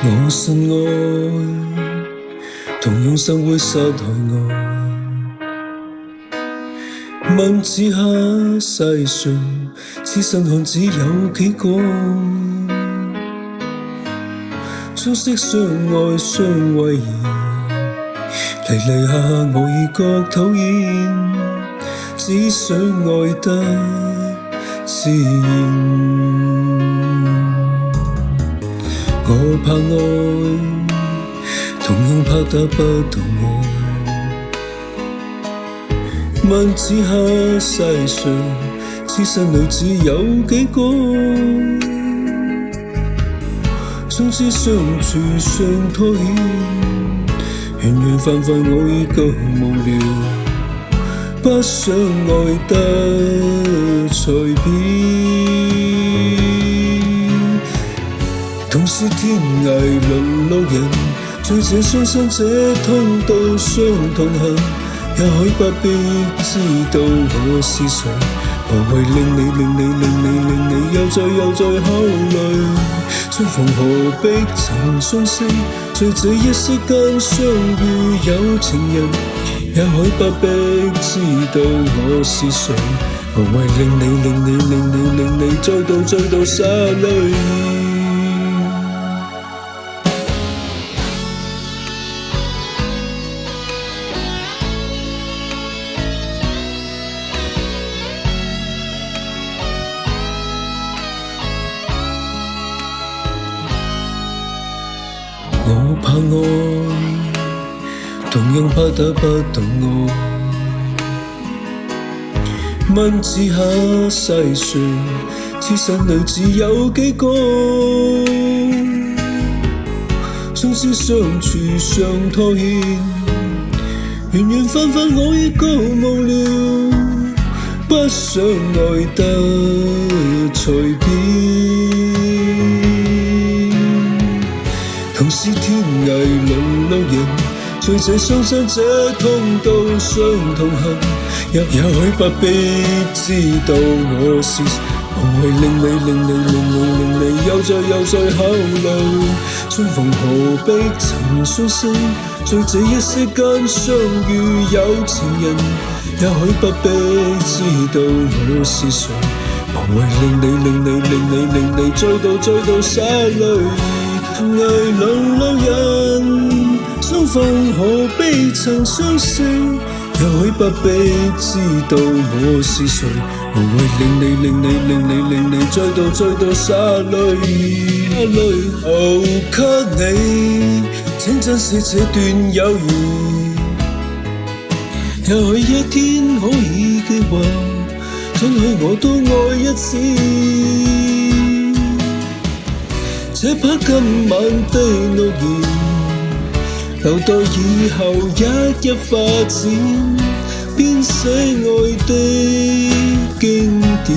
我信愛，同樣生會殺害愛。問此刻世上，此生看只有幾個？相識相愛相慰兒，離離下我已覺討厭，只想愛得自然。我怕愛，同樣怕得不到愛。問此刻世上，此生裏只有幾個？從此相處相拖牽，緣緣分分我已覺無聊，不想愛得隨便。同是天涯淪落人，在這雙生這通道上同行，也許不必知道我是誰，無謂令你又再考慮。相逢何必曾相識，在這一息間相遇有情人，也許不必知道我是誰，無謂令你再度灑淚。我怕愛，同樣怕得不到愛。問此刻世上，此生裏只有幾個？從此相處相拖牽，緣緣分分我已覺無聊，不想愛得隨便。同是天涯淪落人，在這雙生這通道上同行，也許不必知道我是誰，無謂令你又再考慮。相逢何必曾相識，在這一息間相遇有情人，也許不必知道我是誰，無謂令你再度灑淚。天涯淪落人，相逢何必曾相識，也許不必知道我是誰，無謂令你再度灑淚。哦，給你，請珍惜這段友誼，也許一天可以記掛，准許我都愛一次。這把今晚的諾言，留待以後一發展，編寫愛的經典。